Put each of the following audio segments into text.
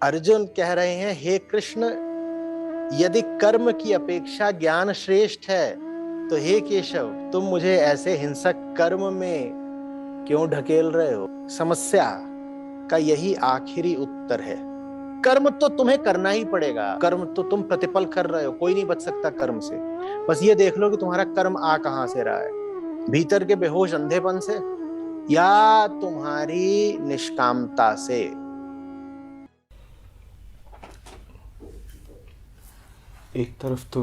अर्जुन कह रहे हैं, हे कृष्ण, यदि कर्म की अपेक्षा ज्ञान श्रेष्ठ है तो हे केशव, तुम मुझे ऐसे हिंसक कर्म में क्यों ढकेल रहे हो? समस्या का यही आखिरी उत्तर है। कर्म तो तुम्हें करना ही पड़ेगा, कर्म तो तुम प्रतिपल कर रहे हो, कोई नहीं बच सकता कर्म से। बस ये देख लो कि तुम्हारा कर्म आ कहां से रहा है, भीतर के बेहोश अंधेपन से या तुम्हारी निष्कामता से। एक तरफ तो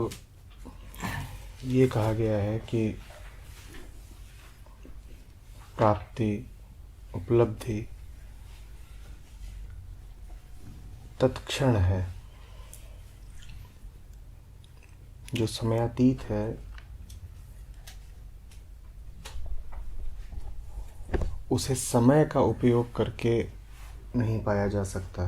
ये कहा गया है कि प्राप्ति, उपलब्धि तत्क्षण है, जो समयातीत है उसे समय का उपयोग करके नहीं पाया जा सकता।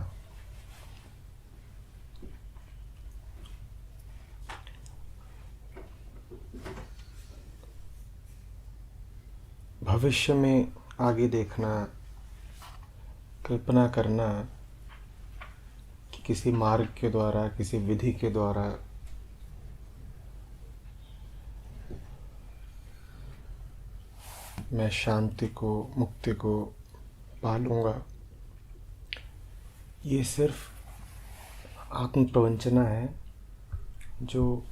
भविष्य में आगे देखना, कल्पना करना कि किसी मार्ग के द्वारा, किसी विधि के द्वारा मैं शांति को, मुक्ति को पा लूँगा, ये सिर्फ आत्म प्रवंचना है जो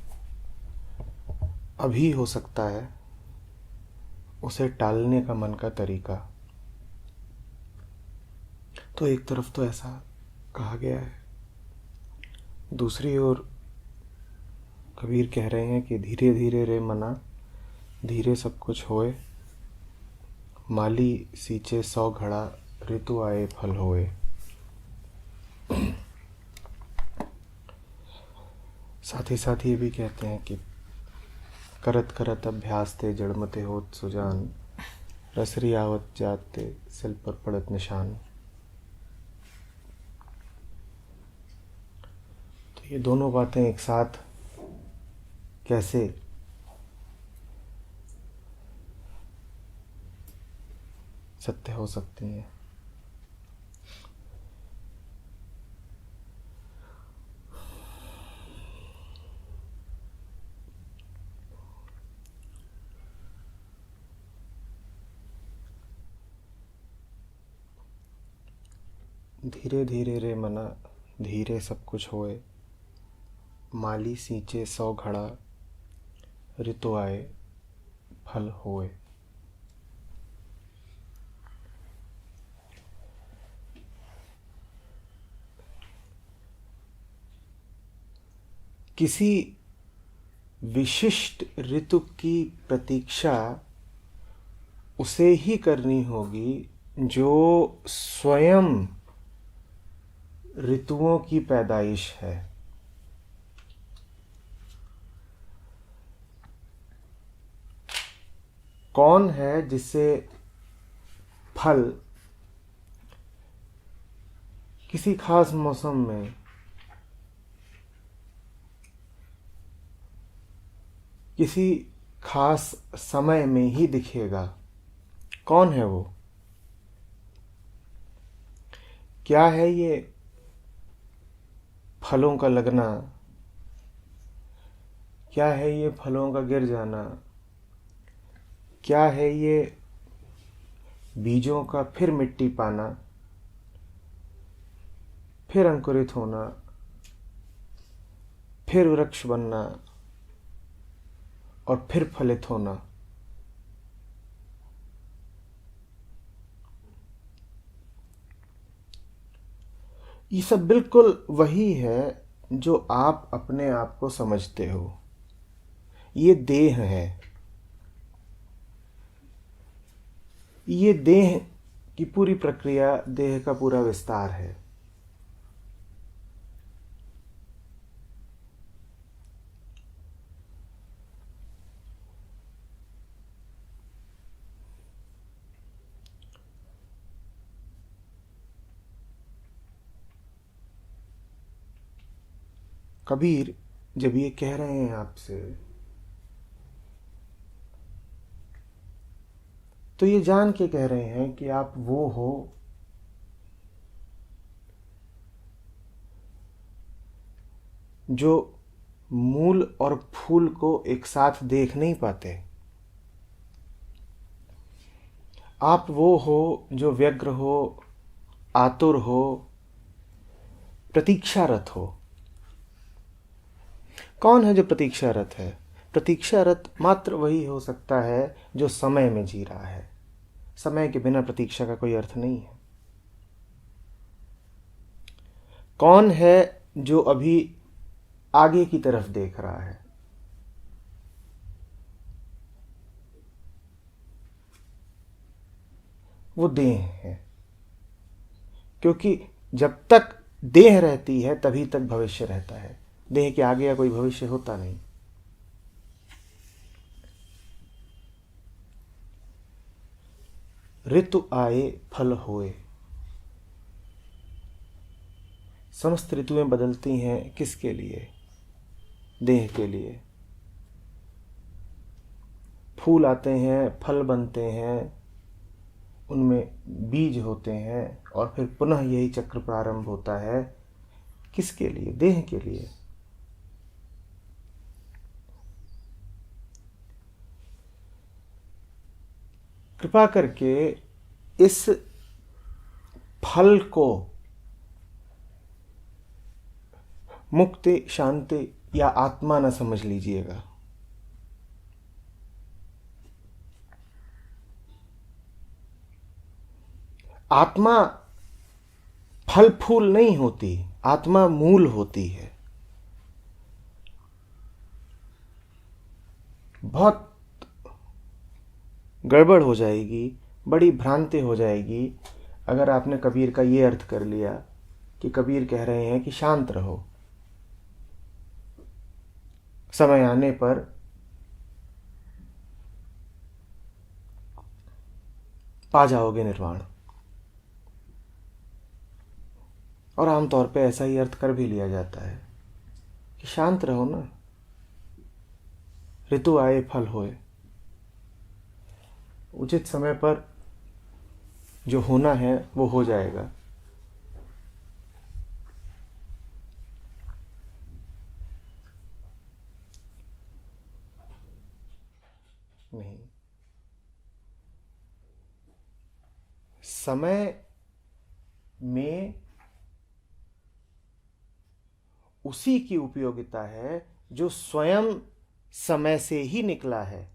अभी हो सकता है, उसे टालने का मन का तरीका। तो एक तरफ तो ऐसा कहा गया है, दूसरी ओर कबीर कह रहे हैं कि धीरे धीरे रे मना, धीरे सब कुछ होए, माली सींचे 100 घड़ा, ऋतु आए फल होए। साथ ही ये भी कहते हैं कि करत करत अभ्यास ते जड़मते होत सुजान, रसरी आवत जाते सिल पर पड़त निशान। तो ये दोनों बातें एक साथ कैसे सत्य हो सकती हैं? धीरे धीरे रे मना, धीरे सब कुछ होए, माली सींचे 100 घड़ा, ऋतु आए फल होए। किसी विशिष्ट ऋतु की प्रतीक्षा उसे ही करनी होगी जो स्वयं ऋतुओं की पैदाइश है। कौन है जिसे फल किसी खास मौसम में, किसी खास समय में ही दिखेगा? कौन है वो? क्या है ये फलों का लगना? क्या है ये फलों का गिर जाना? क्या है ये बीजों का फिर मिट्टी पाना, फिर अंकुरित होना, फिर वृक्ष बनना और फिर फलित होना? ये सब बिल्कुल वही है जो आप अपने आप को समझते हो। ये देह है, ये देह की पूरी प्रक्रिया, देह का पूरा विस्तार है। कबीर जब ये कह रहे हैं आपसे, तो ये जान के कह रहे हैं कि आप वो हो जो मूल और फूल को एक साथ देख नहीं पाते। आप वो हो जो व्यग्र हो, आतुर हो, प्रतीक्षारत हो। कौन है जो प्रतीक्षारत है? प्रतीक्षारत मात्र वही हो सकता है जो समय में जी रहा है। समय के बिना प्रतीक्षा का कोई अर्थ नहीं है। कौन है जो अभी आगे की तरफ देख रहा है? वो देह है, क्योंकि जब तक देह रहती है तभी तक भविष्य रहता है। देह के आगे या कोई भविष्य होता नहीं। ऋतु आए फल होए। समस्त ऋतुएं बदलती हैं किसके लिए? देह के लिए। फूल आते हैं, फल बनते हैं, उनमें बीज होते हैं और फिर पुनः यही चक्र प्रारंभ होता है। किसके लिए? देह के लिए। कृपा करके इस फल को मुक्ति, शांति या आत्मा न समझ लीजिएगा। आत्मा फल फूल नहीं होती, आत्मा मूल होती है। बहुत गड़बड़ हो जाएगी, बड़ी भ्रांति हो जाएगी अगर आपने कबीर का ये अर्थ कर लिया कि कबीर कह रहे हैं कि शांत रहो, समय आने पर पा जाओगे निर्वाण। और आमतौर पे ऐसा ही अर्थ कर भी लिया जाता है कि शांत रहो ना, ऋतु आए फल होए। उचित समय पर जो होना है वो हो जाएगा। नहीं, समय में उसी की उपयोगिता है जो स्वयं समय से ही निकला है।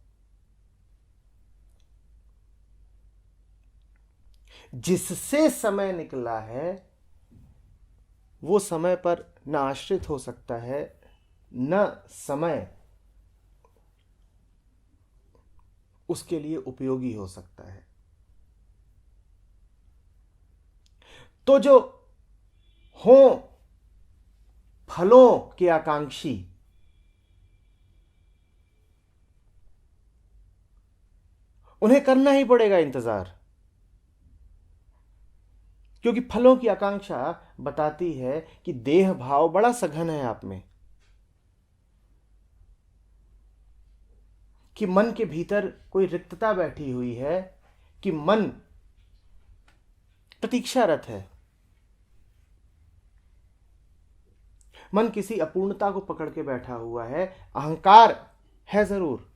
जिससे समय निकला है वो समय पर न आश्रित हो सकता है, न समय उसके लिए उपयोगी हो सकता है। तो जो हो फलों के आकांक्षी, उन्हें करना ही पड़ेगा इंतजार, क्योंकि फलों की आकांक्षा बताती है कि देह भाव बड़ा सघन है आप में, कि मन के भीतर कोई रिक्तता बैठी हुई है, कि मन प्रतीक्षारत है। मन किसी अपूर्णता को पकड़ के बैठा हुआ है। अहंकार है जरूर,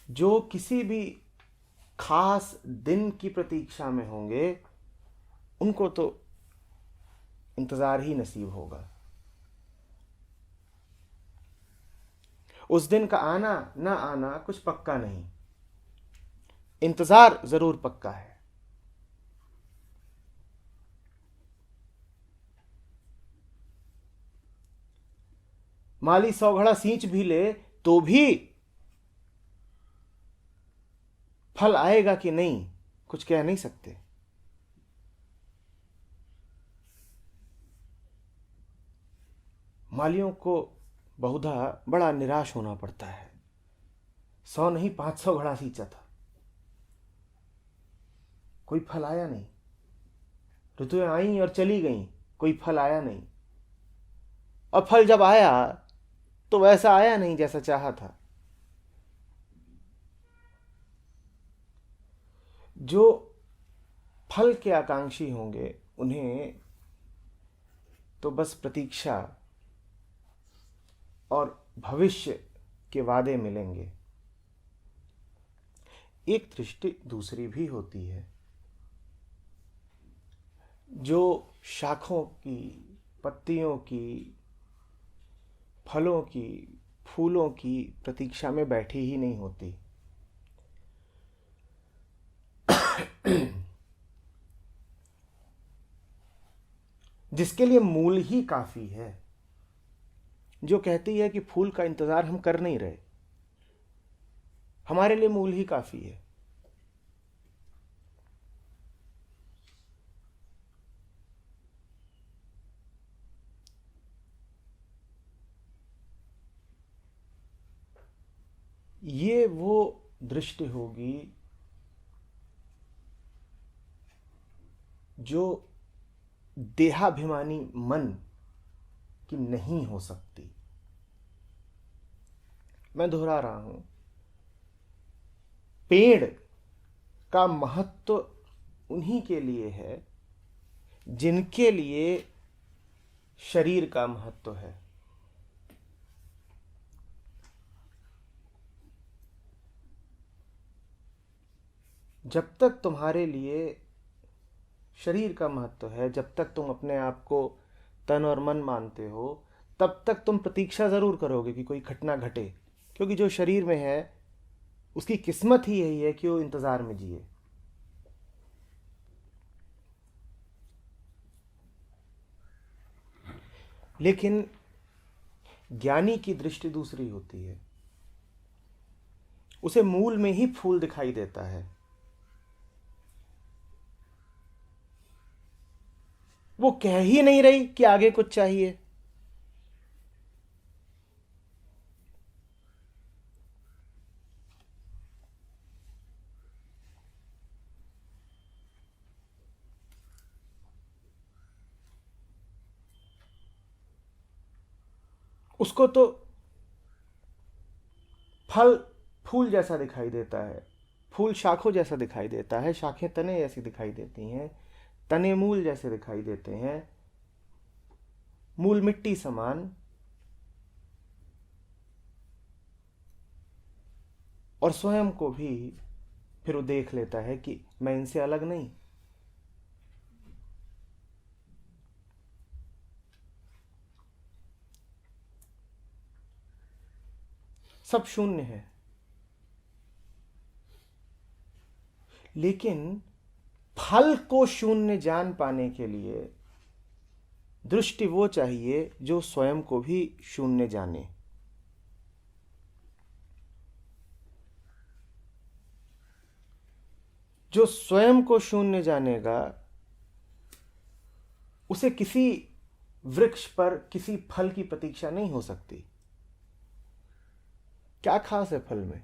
जो किसी भी खास दिन की प्रतीक्षा में होंगे उनको तो इंतजार ही नसीब होगा। उस दिन का आना ना आना कुछ पक्का नहीं, इंतजार जरूर पक्का है। माली 100 घड़ा सींच भी ले तो भी फल आएगा कि नहीं कुछ कह नहीं सकते। मालियों को बहुधा बड़ा निराश होना पड़ता है। 100 नहीं 500 घड़ा सींचा था, कोई फल आया नहीं। ऋतुएं आई और चली गईं, कोई फल आया नहीं। और फल जब आया तो वैसा आया नहीं जैसा चाहा था। जो फल के आकांक्षी होंगे उन्हें तो बस प्रतीक्षा और भविष्य के वादे मिलेंगे। एक दृष्टि दूसरी भी होती है, जो शाखों की, पत्तियों की, फलों की, फूलों की प्रतीक्षा में बैठी ही नहीं होती। जिसके लिए मूल ही काफी है, जो कहती है कि फूल का इंतजार हम कर नहीं रहे, हमारे लिए मूल ही काफी है। ये वो दृष्टि होगी जो देहाभिमानी मन की नहीं हो सकती। मैं दोहरा रहा हूं, पेड़ का महत्व उन्हीं के लिए है जिनके लिए शरीर का महत्व है। जब तक तुम्हारे लिए शरीर का महत्व है, जब तक तुम अपने आप को तन और मन मानते हो, तब तक तुम प्रतीक्षा जरूर करोगे कि कोई घटना घटे, क्योंकि जो शरीर में है उसकी किस्मत ही यही है कि वो इंतजार में जिए। लेकिन ज्ञानी की दृष्टि दूसरी होती है, उसे मूल में ही फूल दिखाई देता है। वो कह ही नहीं रही कि आगे कुछ चाहिए। उसको तो फल फूल जैसा दिखाई देता है, फूल शाखों जैसा दिखाई देता है, शाखें तने जैसी दिखाई देती हैं, तने मूल जैसे दिखाई देते हैं, मूल मिट्टी समान, और स्वयं को भी फिर वो देख लेता है कि मैं इनसे अलग नहीं। सब शून्य है, लेकिन फल को शून्य जान पाने के लिए दृष्टि वो चाहिए जो स्वयं को भी शून्य जाने। जो स्वयं को शून्य जानेगा, उसे किसी वृक्ष पर किसी फल की प्रतीक्षा नहीं हो सकती। क्या खास है फल में?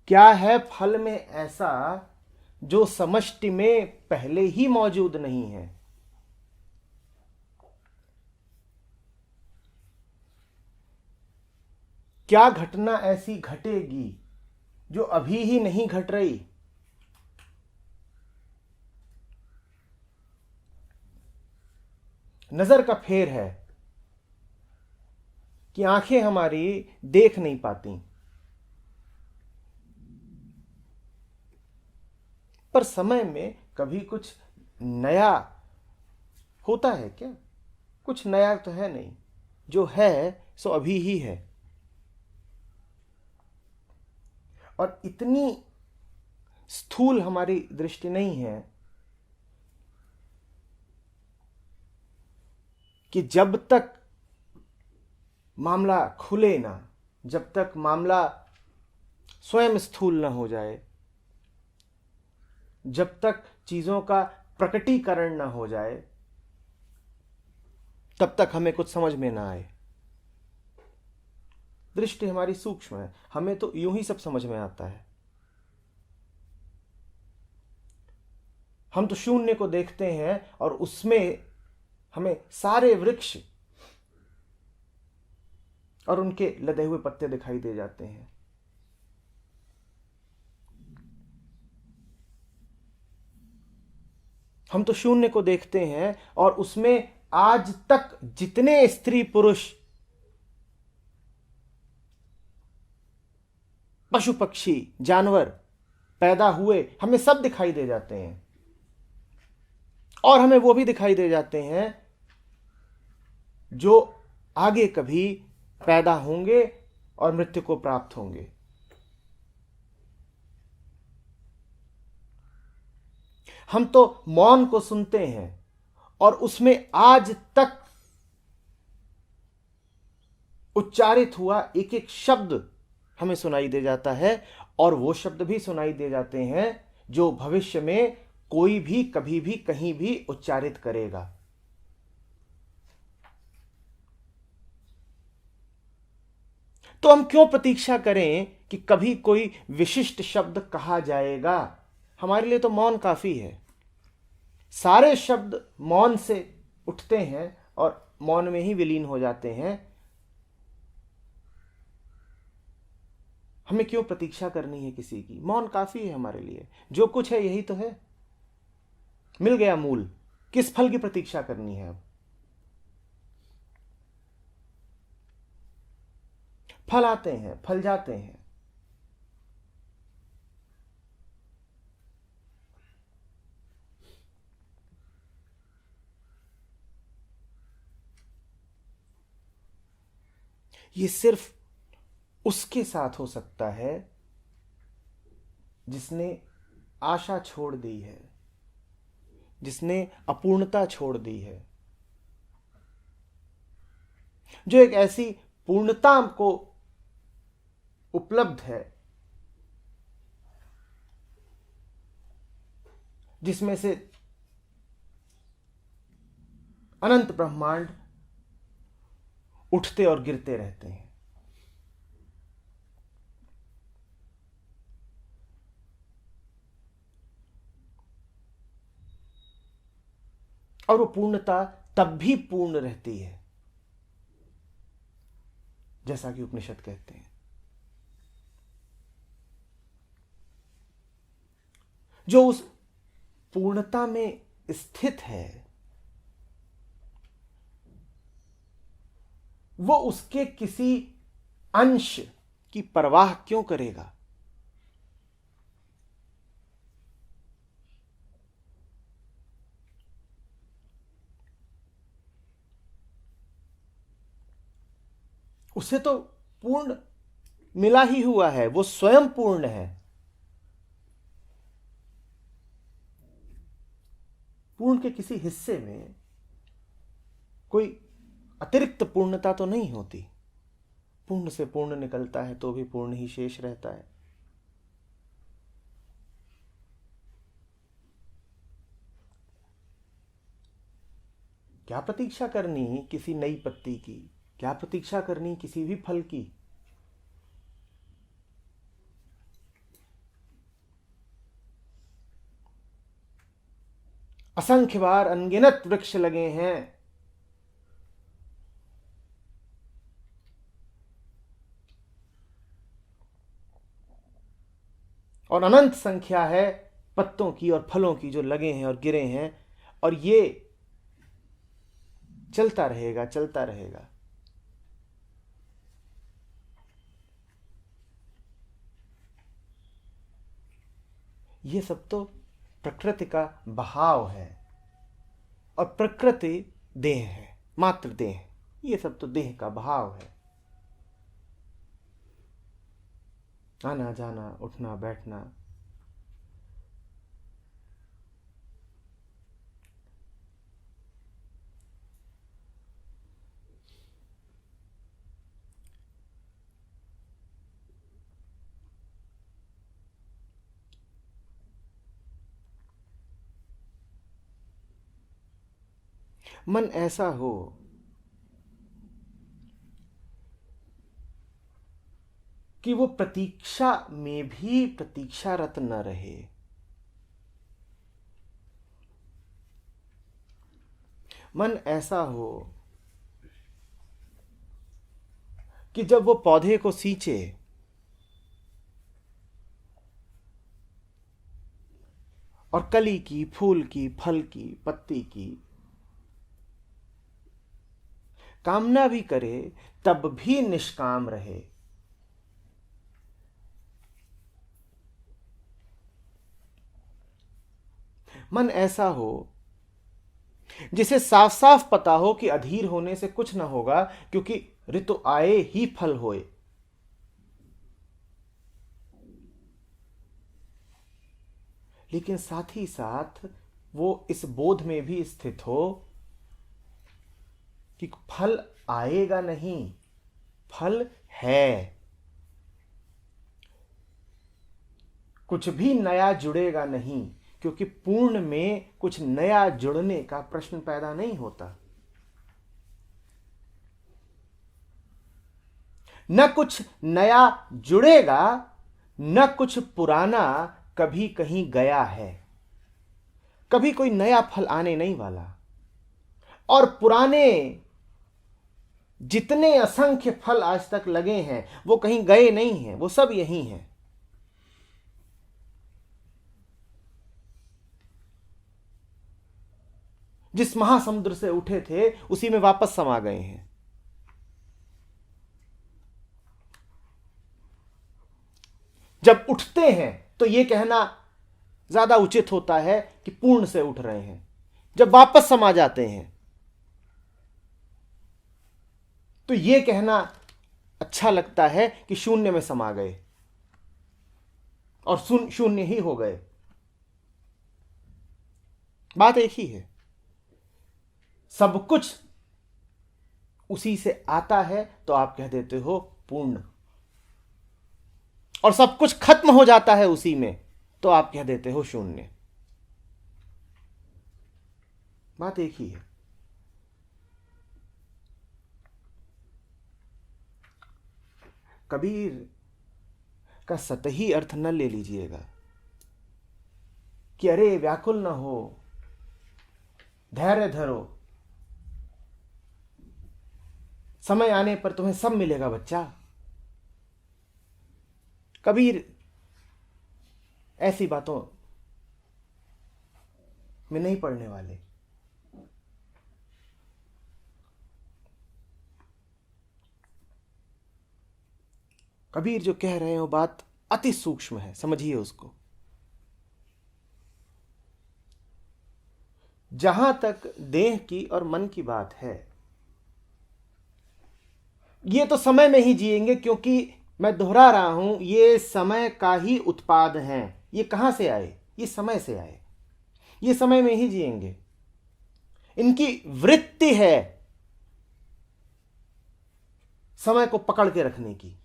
क्या है फल में ऐसा जो समष्टि में पहले ही मौजूद नहीं है? क्या घटना ऐसी घटेगी जो अभी ही नहीं घट रही? नजर का फेर है कि आंखें हमारी देख नहीं पाती, पर समय में कभी कुछ नया होता है क्या? कुछ नया तो है नहीं, जो है सो अभी ही है। और इतनी स्थूल हमारी दृष्टि नहीं है कि जब तक मामला खुले ना, जब तक मामला स्वयं स्थूल ना हो जाए, जब तक चीजों का प्रकटीकरण ना हो जाए, तब तक हमें कुछ समझ में ना आए। दृष्टि हमारी सूक्ष्म है, हमें तो यूं ही सब समझ में आता है। हम तो शून्य को देखते हैं और उसमें हमें सारे वृक्ष और उनके लदे हुए पत्ते दिखाई दे जाते हैं। हम तो शून्य को देखते हैं और उसमें आज तक जितने स्त्री पुरुष, पशु पक्षी, जानवर पैदा हुए, हमें सब दिखाई दे जाते हैं। और हमें वो भी दिखाई दे जाते हैं जो आगे कभी पैदा होंगे और मृत्यु को प्राप्त होंगे। हम तो मौन को सुनते हैं और उसमें आज तक उच्चारित हुआ एक एक शब्द हमें सुनाई दे जाता है, और वो शब्द भी सुनाई दे जाते हैं जो भविष्य में कोई भी कभी भी कहीं भी उच्चारित करेगा। तो हम क्यों प्रतीक्षा करें कि कभी कोई विशिष्ट शब्द कहा जाएगा? हमारे लिए तो मौन काफी है। सारे शब्द मौन से उठते हैं और मौन में ही विलीन हो जाते हैं। हमें क्यों प्रतीक्षा करनी है किसी की? मौन काफी है हमारे लिए। जो कुछ है यही तो है, मिल गया मूल। किस फल की प्रतीक्षा करनी है अब? फल आते हैं, फल जाते हैं। ये सिर्फ उसके साथ हो सकता है जिसने आशा छोड़ दी है, जिसने अपूर्णता छोड़ दी है, जो एक ऐसी पूर्णता को उपलब्ध है जिसमें से अनंत ब्रह्मांड उठते और गिरते रहते हैं। और वो पूर्णता तब भी पूर्ण रहती है जैसा कि उपनिषद कहते हैं। जो उस पूर्णता में स्थित है वो उसके किसी अंश की परवाह क्यों करेगा? उसे तो पूर्ण मिला ही हुआ है, वो स्वयं पूर्ण है। पूर्ण के किसी हिस्से में कोई अतिरिक्त पूर्णता तो नहीं होती। पूर्ण से पूर्ण निकलता है तो भी पूर्ण ही शेष रहता है। क्या प्रतीक्षा करनी किसी नई पत्ती की? क्या प्रतीक्षा करनी किसी भी फल की? असंख्य बार अनगिनत वृक्ष लगे हैं और अनंत संख्या है पत्तों की और फलों की जो लगे हैं और गिरे हैं, और ये चलता रहेगा, चलता रहेगा। ये सब तो प्रकृति का बहाव है, और प्रकृति देह है, मात्र देह। ये सब तो देह का भाव है। आना जाना, उठना बैठना, मन ऐसा हो कि वो प्रतीक्षा में भी प्रतीक्षारत न रहे। मन ऐसा हो कि जब वो पौधे को सींचे और कली की, फूल की, फल की, पत्ती की कामना भी करे तब भी निष्काम रहे। मन ऐसा हो जिसे साफ साफ पता हो कि अधीर होने से कुछ न होगा, क्योंकि ऋतु आए ही फल होए। लेकिन साथ ही साथ वो इस बोध में भी स्थित हो कि फल आएगा नहीं, फल है। कुछ भी नया जुड़ेगा नहीं, क्योंकि पूर्ण में कुछ नया जुड़ने का प्रश्न पैदा नहीं होता। न कुछ नया जुड़ेगा, न कुछ पुराना कभी कहीं गया है। कभी कोई नया फल आने नहीं वाला, और पुराने जितने असंख्य फल आज तक लगे हैं वो कहीं गए नहीं हैं, वो सब यही हैं। जिस महासमुद्र से उठे थे उसी में वापस समा गए हैं। जब उठते हैं तो यह कहना ज्यादा उचित होता है कि पूर्ण से उठ रहे हैं। जब वापस समा जाते हैं तो यह कहना अच्छा लगता है कि शून्य में समा गए और शून्य ही हो गए। बात एक ही है, सब कुछ उसी से आता है तो आप कह देते हो पूर्ण, और सब कुछ खत्म हो जाता है उसी में तो आप कह देते हो शून्य। बात एक ही है। कबीर का सतही अर्थ न ले लीजिएगा कि अरे व्याकुल न हो, धैर्य धरो, समय आने पर तुम्हें सब मिलेगा बच्चा। कबीर ऐसी बातों में नहीं पड़ने वाले। कबीर जो कह रहे हैं वो बात अति सूक्ष्म है, समझिए उसको। जहां तक देह की और मन की बात है, ये तो समय में ही जिएंगे, क्योंकि मैं दोहरा रहा हूं ये समय का ही उत्पाद हैं। ये कहां से आए? ये समय से आए। ये समय में ही जिएंगे। इनकी वृत्ति है समय को पकड़ के रखने की।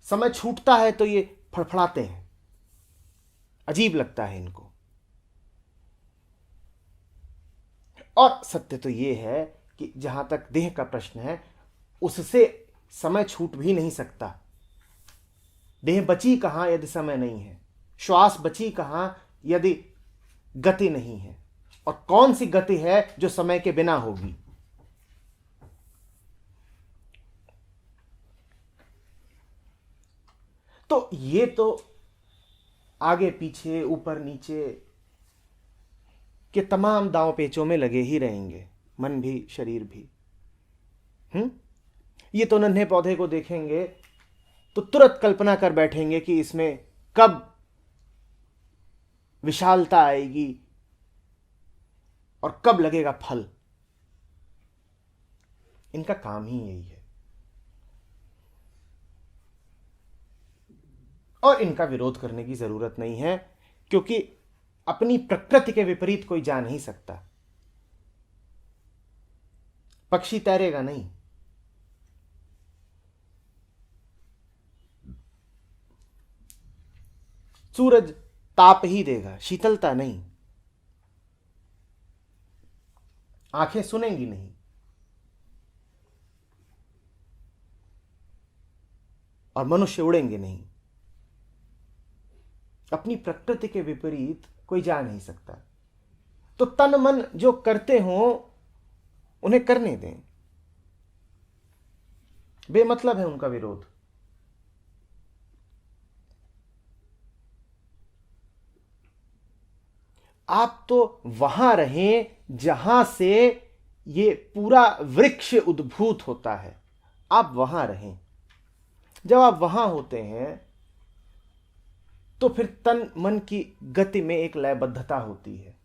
समय छूटता है तो ये फड़फड़ाते हैं, अजीब लगता है इनको। और सत्य तो ये है कि जहां तक देह का प्रश्न है, उससे समय छूट भी नहीं सकता। देह बची कहां यदि समय नहीं है? श्वास बची कहां यदि गति नहीं है? और कौन सी गति है जो समय के बिना होगी? तो ये तो आगे पीछे ऊपर नीचे के तमाम दांव पेचों में लगे ही रहेंगे, मन भी शरीर भी। ये तो नन्हे पौधे को देखेंगे तो तुरंत कल्पना कर बैठेंगे कि इसमें कब विशालता आएगी और कब लगेगा फल। इनका काम ही यही है, और इनका विरोध करने की जरूरत नहीं है, क्योंकि अपनी प्रकृति के विपरीत कोई जा नहीं सकता। पक्षी तैरेगा नहीं, सूरज ताप ही देगा, शीतलता नहीं। आंखें सुनेंगी नहीं, और मनुष्य उड़ेंगे नहीं। अपनी प्रकृति के विपरीत कोई जा नहीं सकता। तो तन मन जो करते हो उन्हें करने दें, बेमतलब है उनका विरोध। आप तो वहां रहें जहां से ये पूरा वृक्ष उद्भूत होता है, आप वहां रहें। जब आप वहां होते हैं तो फिर तन मन की गति में एक लयबद्धता होती है,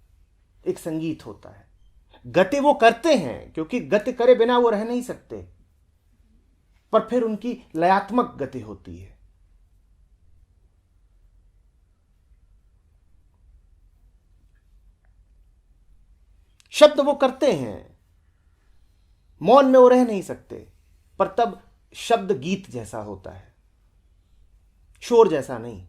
एक संगीत होता है। गति वो करते हैं क्योंकि गति करे बिना वो रह नहीं सकते, पर फिर उनकी लयात्मक गति होती है। शब्द वो करते हैं, मौन में वो रह नहीं सकते, पर तब शब्द गीत जैसा होता है, शोर जैसा नहीं।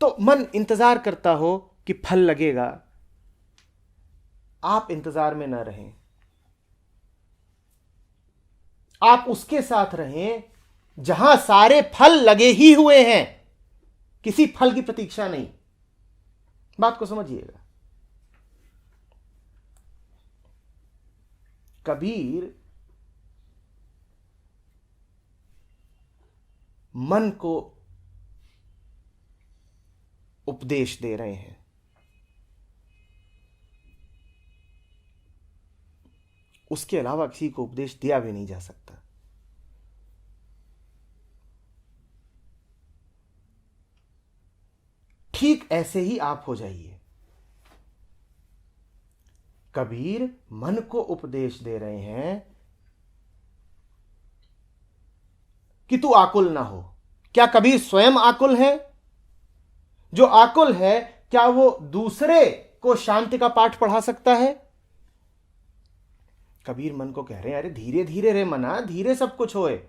तो मन इंतजार करता हो कि फल लगेगा, आप इंतजार में ना रहें, आप उसके साथ रहें जहां सारे फल लगे ही हुए हैं, किसी फल की प्रतीक्षा नहीं। बात को समझिएगा। कबीर मन को उपदेश दे रहे हैं। उसके अलावा किसी को उपदेश दिया भी नहीं जा सकता। ठीक ऐसे ही आप हो जाइए। कबीर मन को उपदेश दे रहे हैं कि तू आकुल ना हो। क्या कबीर स्वयं आकुल है? जो आकुल है, क्या वो दूसरे को शांति का पाठ पढ़ा सकता है? कबीर मन को कह रहे हैं, अरे धीरे धीरे रे मना, धीरे सब कुछ होए।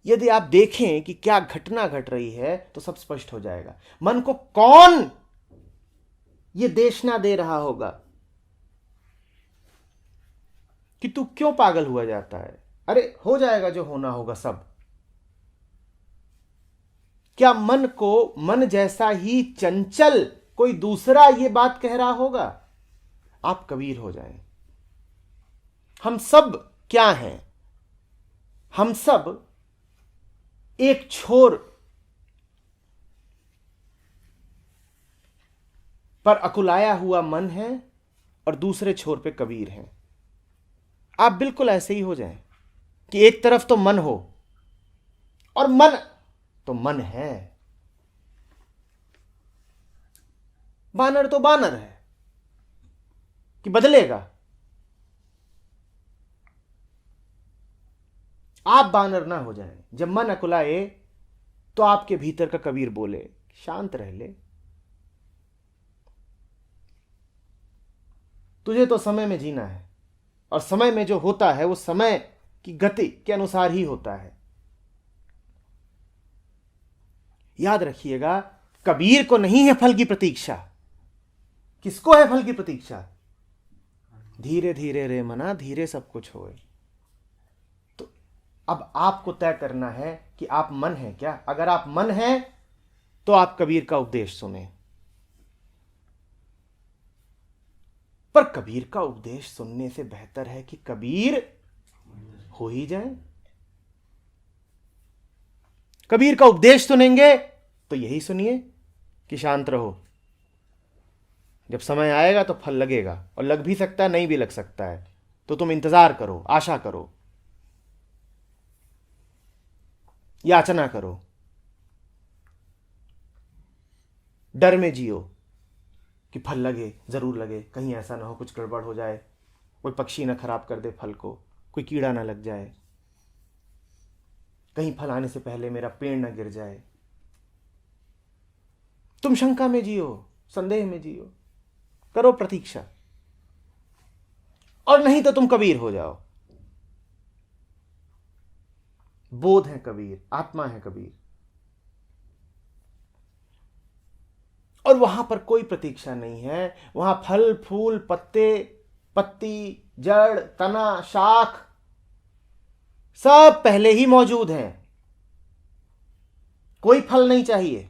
यदि आप देखें कि क्या घटना घट रही है तो सब स्पष्ट हो जाएगा। मन को कौन ये देशना दे रहा होगा कि तू क्यों पागल हुआ जाता है? अरे हो जाएगा जो होना होगा सब। क्या मन को मन जैसा ही चंचल कोई दूसरा ये बात कह रहा होगा? आप कबीर हो जाएं। हम सब क्या हैं? हम सब एक छोर पर अकुलाया हुआ मन है और दूसरे छोर पे कबीर हैं। आप बिल्कुल ऐसे ही हो जाएं कि एक तरफ तो मन हो, और मन तो मन है, बानर तो बानर है कि बदलेगा। आप बानर ना हो जाएं। जब मन अकुलाए तो आपके भीतर का कबीर बोले, शांत रह ले, तुझे तो समय में जीना है, और समय में जो होता है वो समय की गति के अनुसार ही होता है। याद रखिएगा, कबीर को नहीं है फल की प्रतीक्षा। किसको है फल की प्रतीक्षा? धीरे धीरे रे मना, धीरे सब कुछ होए। तो अब आपको तय करना है कि आप मन है क्या। अगर आप मन है तो आप कबीर का उपदेश सुने, पर कबीर का उपदेश सुनने से बेहतर है कि कबीर हो ही जाए। कबीर का उपदेश सुनेंगे तो यही सुनिए कि शांत रहो, जब समय आएगा तो फल लगेगा, और लग भी सकता है, नहीं भी लग सकता है, तो तुम इंतजार करो, आशा करो, याचना करो, डर में जियो कि फल लगे, जरूर लगे, कहीं ऐसा ना हो कुछ गड़बड़ हो जाए, कोई पक्षी ना खराब कर दे फल को, कोई कीड़ा ना लग जाए, कहीं फल आने से पहले मेरा पेड़ ना गिर जाए। तुम शंका में जियो, संदेह में जियो, करो प्रतीक्षा, और नहीं तो तुम कबीर हो जाओ। बोध है कबीर, आत्मा है कबीर, और वहां पर कोई प्रतीक्षा नहीं है। वहां फल फूल पत्ते पत्ती जड़ तना शाख सब पहले ही मौजूद हैं। कोई फल नहीं चाहिए।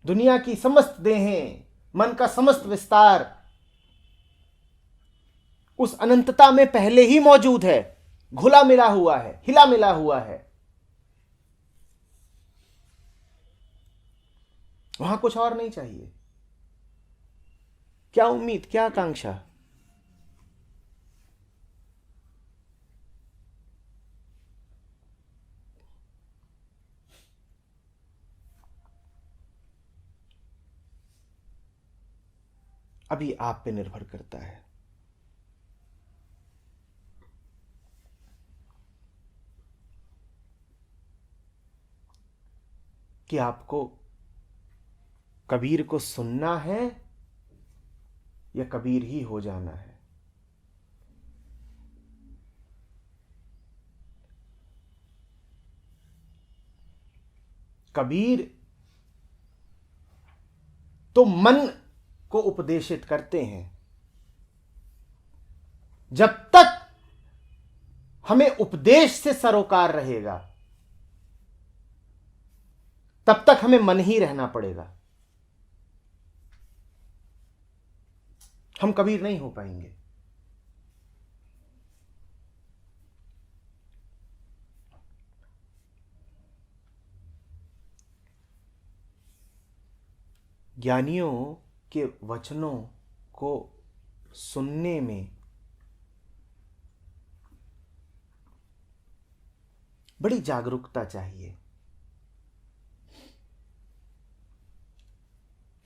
दुनिया की समस्त देहें, मन का समस्त विस्तार उस अनंतता में पहले ही मौजूद है, घुला मिला हुआ है, हिला मिला हुआ है। वहां कुछ और नहीं चाहिए। क्या उम्मीद, क्या आकांक्षा? अभी आप पे निर्भर करता है। कि आपको कबीर को सुनना है या कबीर ही हो जाना है। कबीर तो मन को उपदेशित करते हैं। जब तक हमें उपदेश से सरोकार रहेगा तब तक हमें मन ही रहना पड़ेगा। हम कबीर नहीं हो पाएंगे। ज्ञानियों के वचनों को सुनने में बड़ी जागरूकता चाहिए।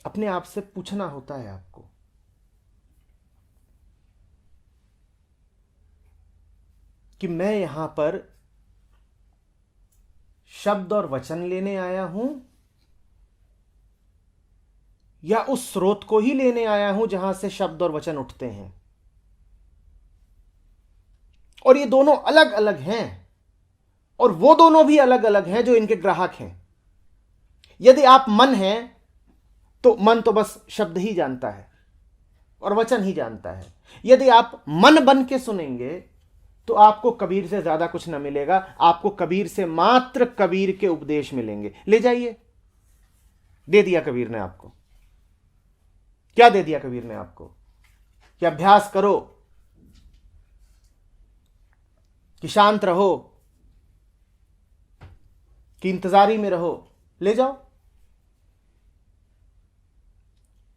अपने आप से पूछना होता है आपको कि मैं यहां पर शब्द और वचन लेने आया हूं या उस स्रोत को ही लेने आया हूं जहां से शब्द और वचन उठते हैं। और ये दोनों अलग अलग हैं और वो दोनों भी अलग अलग हैं जो इनके ग्राहक हैं। यदि आप मन हैं तो मन तो बस शब्द ही जानता है और वचन ही जानता है। यदि आप मन बन के सुनेंगे तो आपको कबीर से ज्यादा कुछ न मिलेगा। आपको कबीर से मात्र कबीर के उपदेश मिलेंगे। ले जाइए, दे दिया कबीर ने आपको। क्या दे दिया कबीर ने आपको? कि अभ्यास करो, कि शांत रहो, कि इंतजारी में रहो। ले जाओ।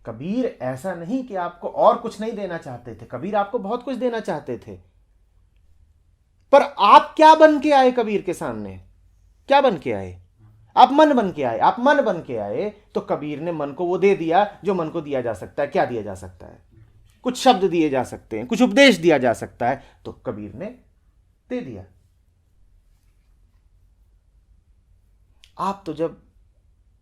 कबीर ऐसा नहीं कि आपको और कुछ नहीं देना चाहते थे। कबीर आपको बहुत कुछ देना चाहते थे, पर आप क्या बन के आए कबीर के सामने? क्या बन के आए? आप मन बन के आए। आप मन बन के आए तो कबीर ने मन को वो दे दिया जो मन को दिया जा सकता है। क्या दिया जा सकता है? कुछ शब्द दिए जा सकते हैं, कुछ उपदेश दिया जा सकता है, तो कबीर ने दे दिया। आप तो जब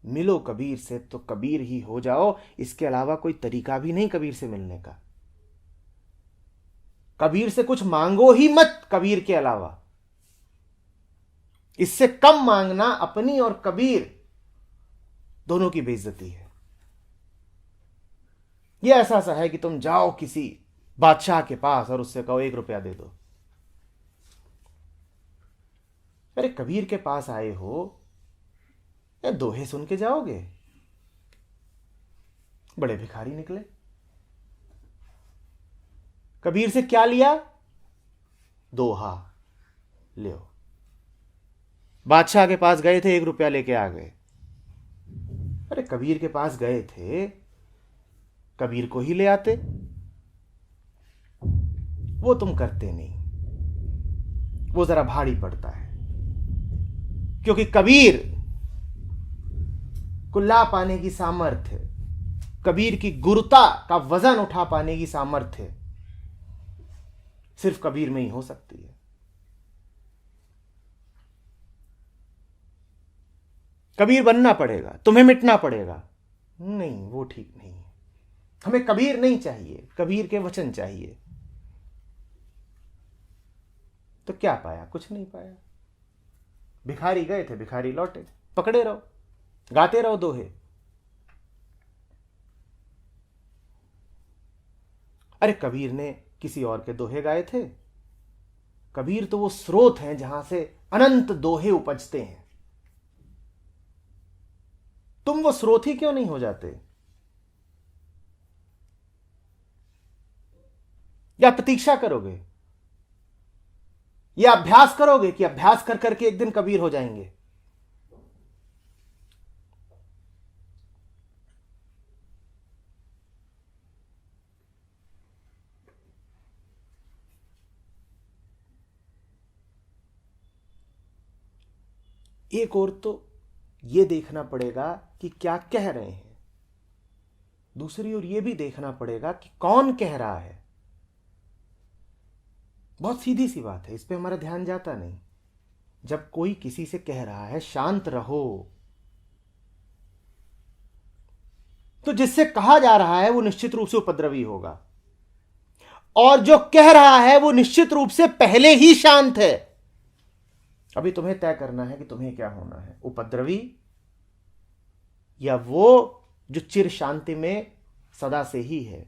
मिलो कबीर से तो कबीर ही हो जाओ। इसके अलावा कोई तरीका भी नहीं कबीर से मिलने का। कबीर से कुछ मांगो ही मत कबीर के अलावा। इससे कम मांगना अपनी और कबीर दोनों की बेइज्जती है। यह ऐसा सा है कि तुम जाओ किसी बादशाह के पास और उससे कहो 1 रुपया दे दो। अरे कबीर के पास आए हो या दोहे सुन के जाओगे? बड़े भिखारी निकले। कबीर से क्या लिया? दोहा ले। बादशाह के पास गए थे, 1 रुपया लेके आ गए। अरे कबीर के पास गए थे, कबीर को ही ले आते। वो तुम करते नहीं, वो जरा भारी पड़ता है। क्योंकि कबीर को ला पाने की सामर्थ्य, कबीर की गुरुता का वजन उठा पाने की सामर्थ्य सिर्फ कबीर में ही हो सकती है। कबीर बनना पड़ेगा, तुम्हें मिटना पड़ेगा। नहीं, वो ठीक नहीं है। हमें कबीर नहीं चाहिए, कबीर के वचन चाहिए। तो क्या पाया? कुछ नहीं पाया। भिखारी गए थे, भिखारी लौटे। पकड़े रहो, गाते रहो दोहे। अरे कबीर ने किसी और के दोहे गाए थे। कबीर तो वो स्रोत हैं जहां से अनंत दोहे उपजते हैं। तुम वो स्रोत ही क्यों नहीं हो जाते? या प्रतीक्षा करोगे, या अभ्यास करोगे कि अभ्यास कर करके एक दिन कबीर हो जाएंगे? एक और तो ये देखना पड़ेगा कि क्या कह रहे हैं, दूसरी ओर ये भी देखना पड़ेगा कि कौन कह रहा है। बहुत सीधी सी बात है, इस पे हमारा ध्यान जाता नहीं। जब कोई किसी से कह रहा है शांत रहो, तो जिससे कहा जा रहा है वो निश्चित रूप से उपद्रवी होगा, और जो कह रहा है वो निश्चित रूप से पहले ही शांत है। अभी तुम्हें तय करना है कि तुम्हें क्या होना है, उपद्रवी या वो जो चिर शांति में सदा से ही है।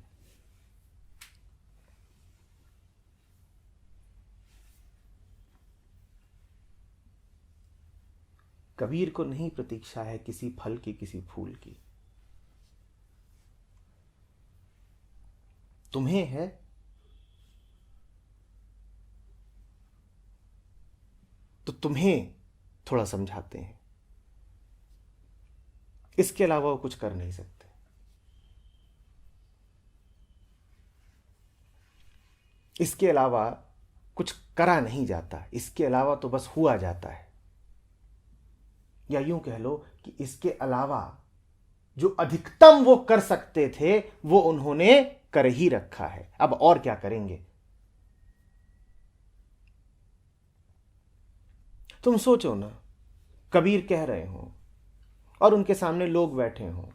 कबीर को नहीं प्रतीक्षा है किसी फल की, किसी फूल की। तुम्हें है, तो तुम्हें थोड़ा समझाते हैं, इसके अलावा वो कुछ कर नहीं सकते। इसके अलावा कुछ करा नहीं जाता, इसके अलावा तो बस हुआ जाता है। या यूं कह लो कि इसके अलावा जो अधिकतम वो कर सकते थे वो उन्होंने कर ही रखा है, अब और क्या करेंगे। तुम सोचो ना, कबीर कह रहे हो और उनके सामने लोग बैठे हों,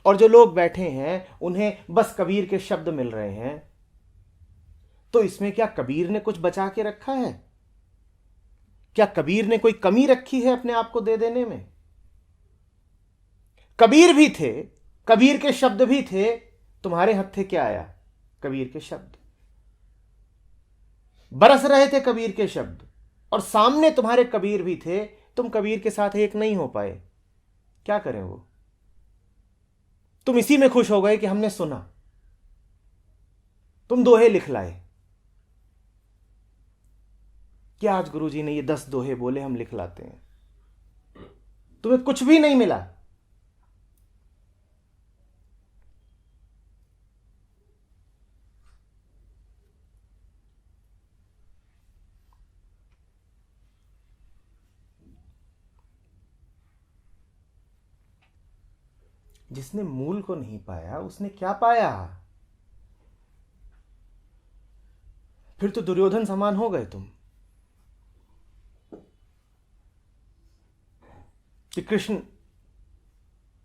और जो लोग बैठे हैं उन्हें बस कबीर के शब्द मिल रहे हैं, तो इसमें क्या कबीर ने कुछ बचा के रखा है? क्या कबीर ने कोई कमी रखी है अपने आप को दे देने में? कबीर भी थे, कबीर के शब्द भी थे, तुम्हारे हत्थे क्या आया? कबीर के शब्द बरस रहे थे, कबीर के शब्द, और सामने तुम्हारे कबीर भी थे, तुम कबीर के साथ एक नहीं हो पाए। क्या करें वो? तुम इसी में खुश हो गए कि हमने सुना, तुम दोहे लिख लाए कि आज गुरुजी ने ये 10 दोहे बोले, हम लिख लाते हैं। तुम्हें कुछ भी नहीं मिला। जिसने मूल को नहीं पाया उसने क्या पाया? फिर तो दुर्योधन समान हो गए तुम, कि कृष्ण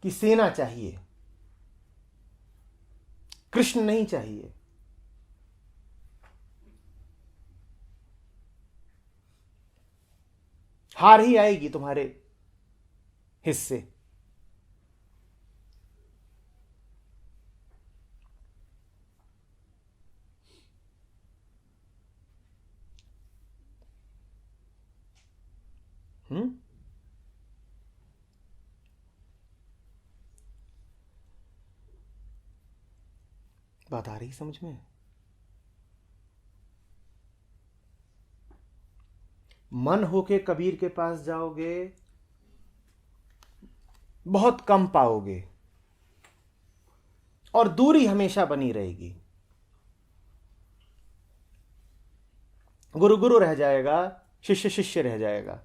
की सेना चाहिए, कृष्ण नहीं चाहिए। हार ही आएगी तुम्हारे हिस्से। बात आ रही समझ में? मन होके कबीर के पास जाओगे, बहुत कम पाओगे, और दूरी हमेशा बनी रहेगी। गुरु गुरु रह जाएगा, शिष्य शिष्य रह जाएगा।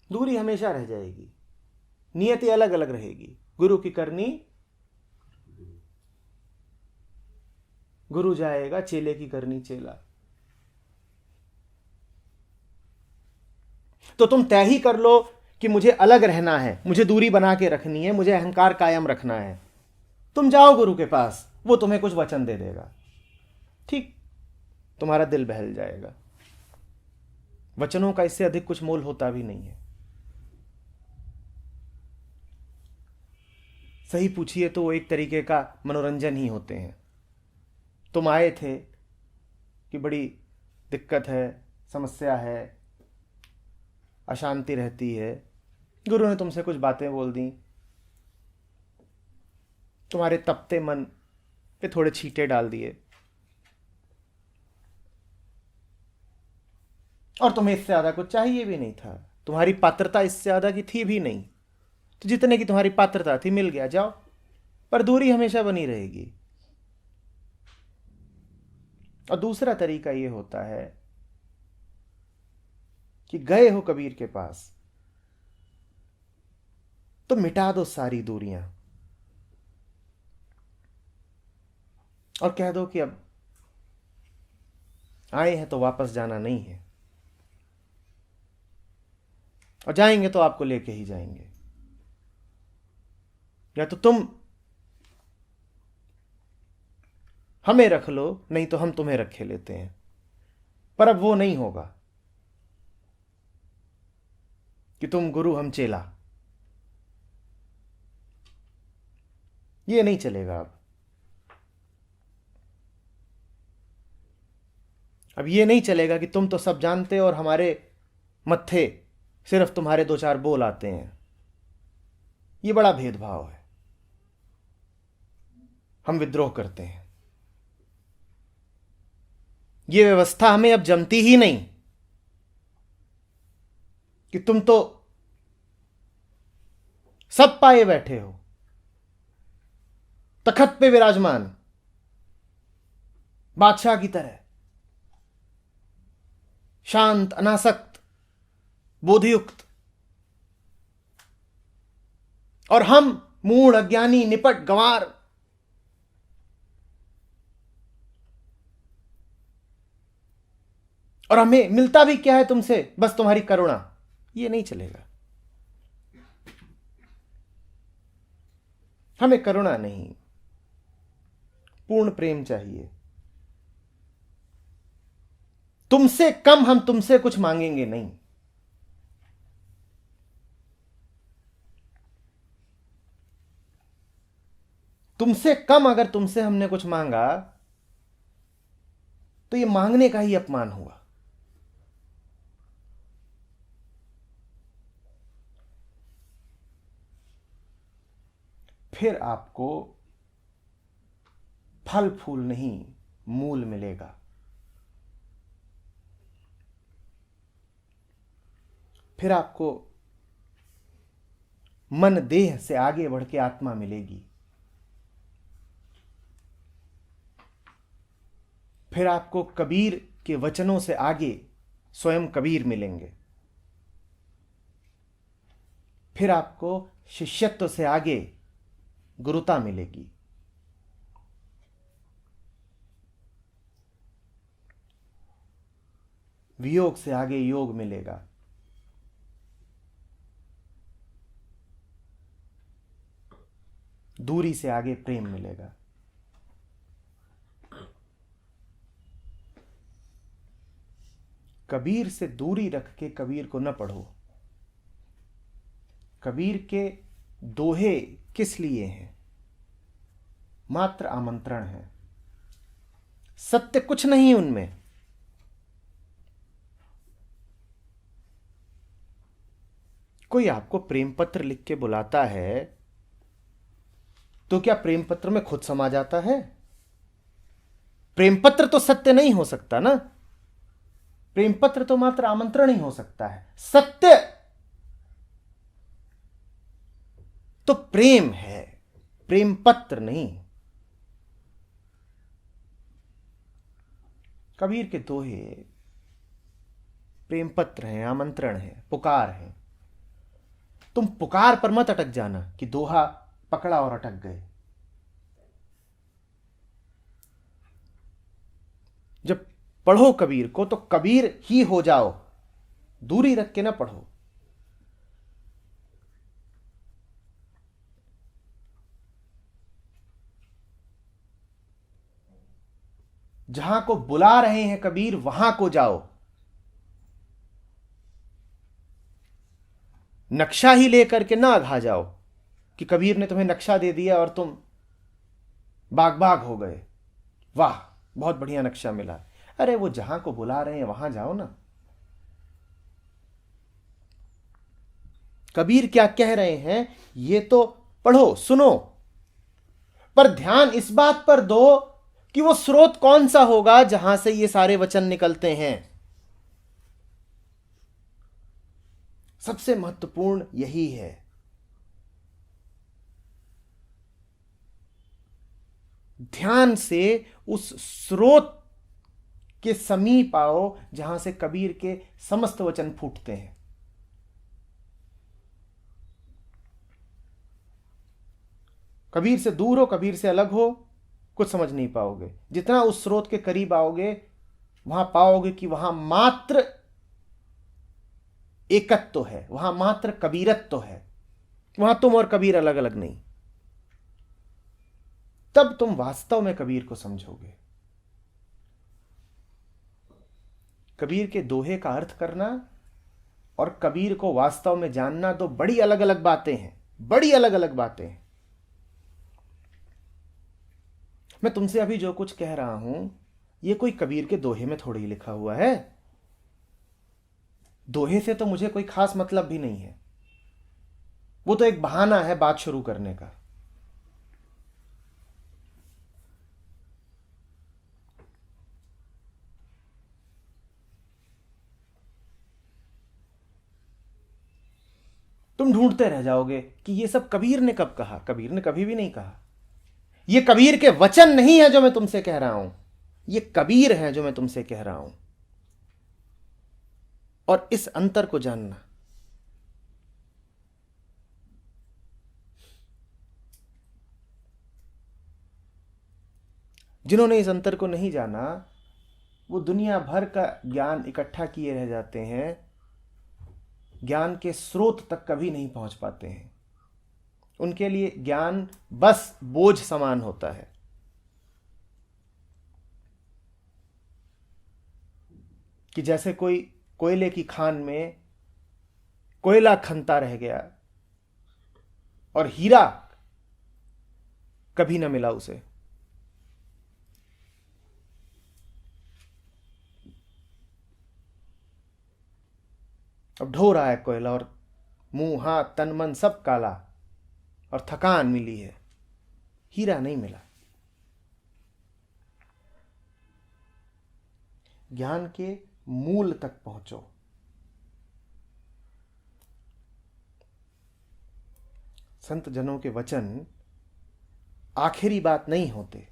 दूरी हमेशा रह जाएगी, नियति अलग अलग रहेगी। गुरु की करनी गुरु जाएगा, चेले की करनी चेला। तो तुम तय ही कर लो कि मुझे अलग रहना है, मुझे दूरी बना के रखनी है, मुझे अहंकार कायम रखना है। तुम जाओ गुरु के पास, वो तुम्हें कुछ वचन दे देगा, ठीक, तुम्हारा दिल बहल जाएगा। वचनों का इससे अधिक कुछ मोल होता भी नहीं है। सही पूछिए तो वो एक तरीके का मनोरंजन ही होते हैं। तुम आए थे कि बड़ी दिक्कत है, समस्या है, अशांति रहती है, गुरु ने तुमसे कुछ बातें बोल दी, तुम्हारे तपते मन पे थोड़े छींटे डाल दिए, और तुम्हें इससे ज्यादा कुछ चाहिए भी नहीं था। तुम्हारी पात्रता इससे ज्यादा की थी भी नहीं, तो जितने की तुम्हारी पात्रता थी मिल गया, जाओ। पर दूरी हमेशा बनी रहेगी। और दूसरा तरीका यह होता है कि गए हो कबीर के पास तो मिटा दो सारी दूरियां और कह दो कि अब आए हैं तो वापस जाना नहीं है, और जाएंगे तो आपको लेके ही जाएंगे। या तो तुम हमें रख लो, नहीं तो हम तुम्हें रखे लेते हैं। पर अब वो नहीं होगा कि तुम गुरु हम चेला, ये नहीं चलेगा। अब ये नहीं चलेगा कि तुम तो सब जानते हो और हमारे मत्थे सिर्फ तुम्हारे दो चार बोल आते हैं। ये बड़ा भेदभाव है, हम विद्रोह करते हैं। ये व्यवस्था हमें अब जमती ही नहीं कि तुम तो सब पाए बैठे हो, तखत पे विराजमान बादशाह की तरह, शांत, अनासक्त, बोधयुक्त, और हम मूढ़, अज्ञानी, निपट, गंवार। और हमें मिलता भी क्या है तुमसे? बस तुम्हारी करुणा। ये नहीं चलेगा। हमें करुणा नहीं, पूर्ण प्रेम चाहिए। तुमसे कम हम तुमसे कुछ मांगेंगे नहीं। तुमसे कम अगर तुमसे हमने कुछ मांगा तो ये मांगने का ही अपमान हुआ। फिर आपको फल फूल नहीं, मूल मिलेगा। फिर आपको मन देह से आगे बढ़ के आत्मा मिलेगी। फिर आपको कबीर के वचनों से आगे स्वयं कबीर मिलेंगे। फिर आपको शिष्यत्व से आगे गुरुता मिलेगी। वियोग से आगे योग मिलेगा। दूरी से आगे प्रेम मिलेगा। कबीर से दूरी रख के कबीर को न पढ़ो। कबीर के दोहे किस लिए हैं? मात्र आमंत्रण है, सत्य कुछ नहीं उनमें। कोई आपको प्रेम पत्र लिख के बुलाता है तो क्या प्रेम पत्र में खुद समा जाता है? प्रेम पत्र तो सत्य नहीं हो सकता ना। प्रेम पत्र तो मात्र आमंत्रण ही हो सकता है। सत्य तो प्रेम है, प्रेम पत्र नहीं। कबीर के दोहे प्रेम पत्र हैं, आमंत्रण है, पुकार है। तुम पुकार पर मत अटक जाना कि दोहा पकड़ा और अटक गए। जब पढ़ो कबीर को तो कबीर ही हो जाओ, दूरी रख के ना पढ़ो। जहां को बुला रहे हैं कबीर वहां को जाओ। नक्शा ही लेकर के ना आघा जाओ कि कबीर ने तुम्हें नक्शा दे दिया और तुम बाग बाग हो गए, वाह बहुत बढ़िया नक्शा मिला। अरे वो जहां को बुला रहे हैं वहां जाओ ना। कबीर क्या कह रहे हैं ये तो पढ़ो, सुनो। पर ध्यान इस बात पर दो कि वो स्रोत कौन सा होगा जहां से ये सारे वचन निकलते हैं। सबसे महत्वपूर्ण यही है। ध्यान से उस स्रोत के समीप आओ जहां से कबीर के समस्त वचन फूटते हैं। कबीर से दूर हो, कबीर से अलग हो, कुछ समझ नहीं पाओगे। जितना उस स्रोत के करीब आओगे वहां पाओगे कि वहां मात्र एकत्व है, वहां मात्र कबीरत्व है, वहां तुम और कबीर अलग अलग नहीं। तब तुम वास्तव में कबीर को समझोगे। कबीर के दोहे का अर्थ करना और कबीर को वास्तव में जानना दो बड़ी अलग अलग बातें हैं, बड़ी अलग अलग बातें हैं। मैं तुमसे अभी जो कुछ कह रहा हूं ये कोई कबीर के दोहे में थोड़ी लिखा हुआ है। दोहे से तो मुझे कोई खास मतलब भी नहीं है, वो तो एक बहाना है बात शुरू करने का। तुम ढूंढते रह जाओगे कि ये सब कबीर ने कब कहा। कबीर ने कभी भी नहीं कहा। ये कबीर के वचन नहीं है जो मैं तुमसे कह रहा हूं, ये कबीर है जो मैं तुमसे कह रहा हूं। और इस अंतर को जानना, जिन्होंने इस अंतर को नहीं जाना वो दुनिया भर का ज्ञान इकट्ठा किए रह जाते हैं, ज्ञान के स्रोत तक कभी नहीं पहुंच पाते हैं। उनके लिए ज्ञान बस बोझ समान होता है। कि जैसे कोई कोयले की खान में कोयला खनता रह गया और हीरा कभी ना मिला उसे। अब ढो रहा है कोयला और मुंह हाथ तन मन सब काला और थकान मिली है, हीरा नहीं मिला। ज्ञान के मूल तक पहुंचो। संत जनों के वचन आखिरी बात नहीं होते।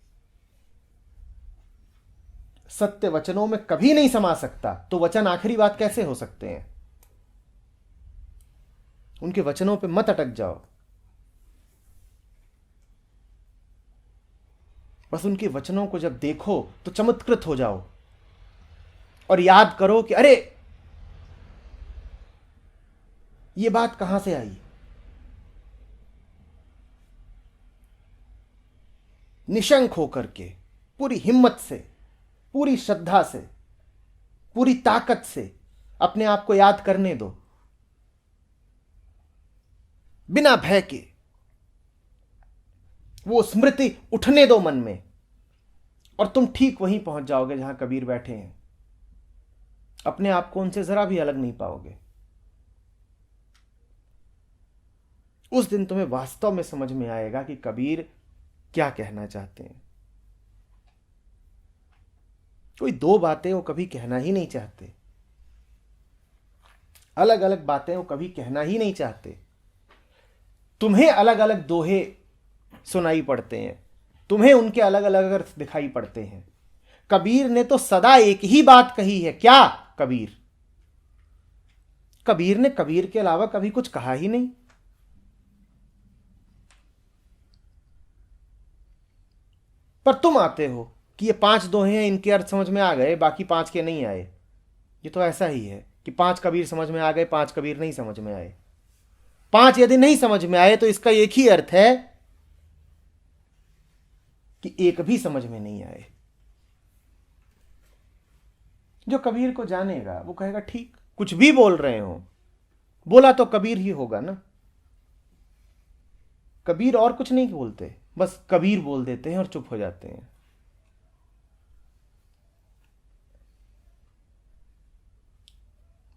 सत्य वचनों में कभी नहीं समा सकता, तो वचन आखिरी बात कैसे हो सकते हैं। उनके वचनों पे मत अटक जाओ, बस उनके वचनों को जब देखो तो चमत्कृत हो जाओ और याद करो कि अरे ये बात कहां से आई। निशंक होकर के, पूरी हिम्मत से, पूरी श्रद्धा से, पूरी ताकत से अपने आप को याद करने दो, बिना भय के। वो स्मृति उठने दो मन में और तुम ठीक वहीं पहुंच जाओगे जहां कबीर बैठे हैं। अपने आप को उनसे जरा भी अलग नहीं पाओगे। उस दिन तुम्हें वास्तव में समझ में आएगा कि कबीर क्या कहना चाहते हैं। कोई दो बातें वो कभी कहना ही नहीं चाहते, अलग अलग बातें वो कभी कहना ही नहीं चाहते। तुम्हें अलग अलग दोहे सुनाई पड़ते हैं, तुम्हें उनके अलग अलग अर्थ दिखाई पड़ते हैं। कबीर ने तो सदा एक ही बात कही है। क्या? कबीर ने कबीर के अलावा कभी कुछ कहा ही नहीं। पर तुम आते हो कि ये 5 दोहे हैं, इनके अर्थ समझ में आ गए, बाकी 5 के नहीं आए। ये तो ऐसा ही है कि 5 कबीर समझ में आ गए, 5 कबीर नहीं समझ में आए। 5 यदि नहीं समझ में आए तो इसका एक ही अर्थ है कि एक भी समझ में नहीं आए। जो कबीर को जानेगा वो कहेगा ठीक, कुछ भी बोल रहे हो, बोला तो कबीर ही होगा ना। कबीर और कुछ नहीं बोलते, बस कबीर बोल देते हैं और चुप हो जाते हैं।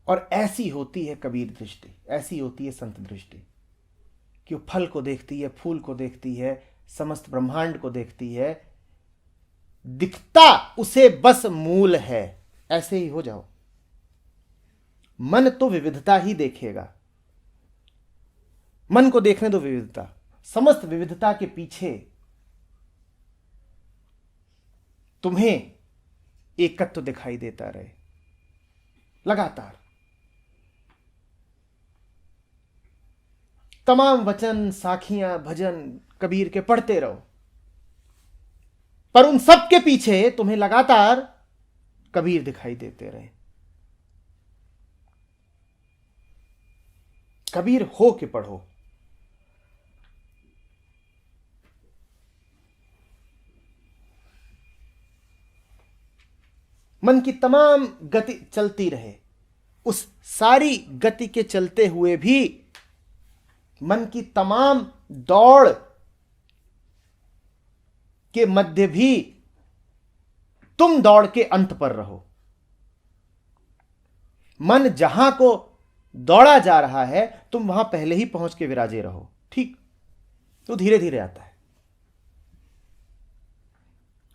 और ऐसी होती है कबीर दृष्टि, ऐसी होती है संत दृष्टि कि वो फल को देखती है, फूल को देखती है, समस्त ब्रह्मांड को देखती है, दिखता उसे बस मूल है। ऐसे ही हो जाओ। मन तो विविधता ही देखेगा। मन को देखने दो विविधता। समस्त विविधता के पीछे तुम्हें एकत्व दिखाई देता रहे लगातार। तमाम वचन, साखियां, भजन कबीर के पढ़ते रहो, पर उन सब के पीछे तुम्हें लगातार कबीर दिखाई देते रहे। कबीर हो के पढ़ो। मन की तमाम गति चलती रहे। उस सारी गति के चलते हुए भी मन की तमाम दौड़ के मध्य भी तुम दौड़ के अंत पर रहो। मन जहां को दौड़ा जा रहा है, तुम वहां पहले ही पहुंच के विराजे रहो। ठीक, तो धीरे धीरे आता है।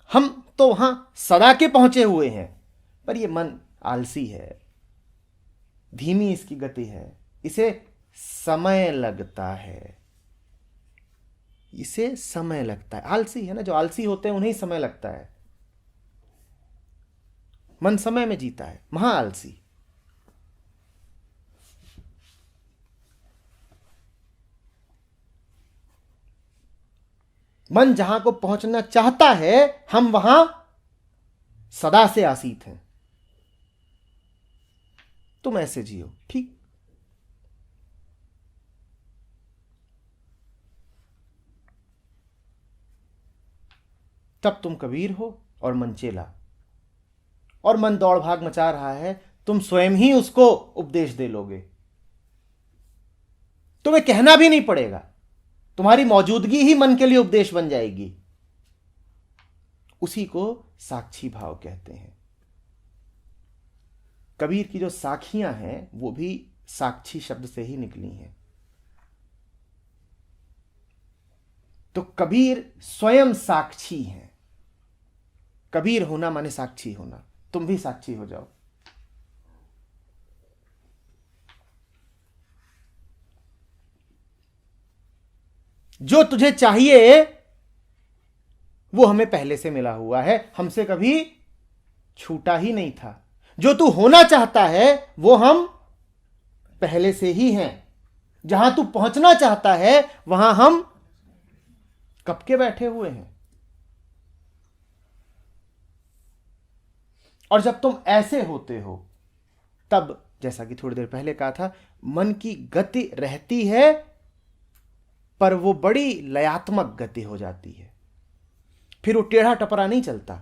हम तो वहां सदा के पहुंचे हुए हैं, पर यह मन आलसी है, धीमी इसकी गति है, इसे समय लगता है। इसे समय लगता है। आलसी है ना, जो आलसी होते हैं उन्हें समय लगता है। मन समय में जीता है, महा आलसी। मन जहां को पहुंचना चाहता है, हम वहां सदा से आसीत हैं। तुम ऐसे जियो। ठीक, तब तुम कबीर हो और मन चेला। और मन दौड़ भाग मचा रहा है, तुम स्वयं ही उसको उपदेश दे लोगे। तुम्हें कहना भी नहीं पड़ेगा, तुम्हारी मौजूदगी ही मन के लिए उपदेश बन जाएगी। उसी को साक्षी भाव कहते हैं। कबीर की जो साखियां हैं वो भी साक्षी शब्द से ही निकली हैं। तो कबीर स्वयं साक्षी हैं। कबीर होना माने साक्षी होना। तुम भी साक्षी हो जाओ। जो तुझे चाहिए वो हमें पहले से मिला हुआ है, हमसे कभी छूटा ही नहीं था। जो तू होना चाहता है वो हम पहले से ही हैं। जहां तू पहुंचना चाहता है वहां हम कब के बैठे हुए हैं। और जब तुम ऐसे होते हो, तब जैसा कि थोड़ी देर पहले कहा था, मन की गति रहती है, पर वो बड़ी लयात्मक गति हो जाती है। फिर वो टेढ़ा टपरा नहीं चलता,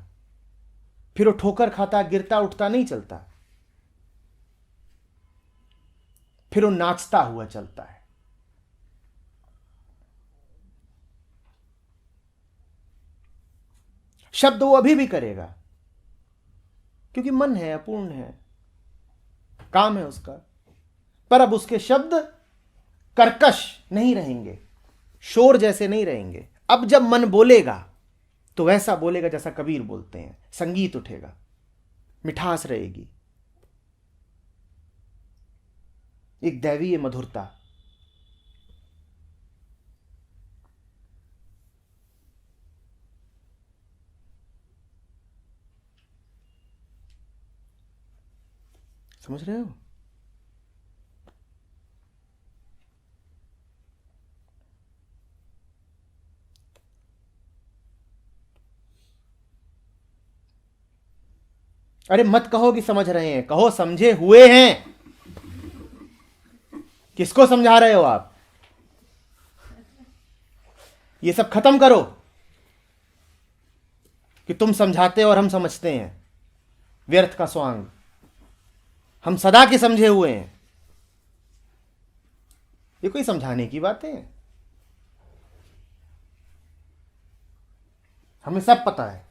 फिर वो ठोकर खाता गिरता उठता नहीं चलता, फिर वो नाचता हुआ चलता है। शब्द वो अभी भी करेगा, क्योंकि मन है, अपूर्ण है, काम है उसका। पर अब उसके शब्द कर्कश नहीं रहेंगे, शोर जैसे नहीं रहेंगे। अब जब मन बोलेगा तो वैसा बोलेगा जैसा कबीर बोलते हैं। संगीत उठेगा, मिठास रहेगी, एक दैवीय मधुरता। समझ रहे हो? अरे मत कहो कि समझ रहे हैं, कहो समझे हुए हैं। किसको समझा रहे हो आप? ये सब खत्म करो कि तुम समझाते और हम समझते हैं। व्यर्थ का स्वांग। हम सदा के समझे हुए हैं। ये कोई समझाने की बातें हैं? हमें सब पता है।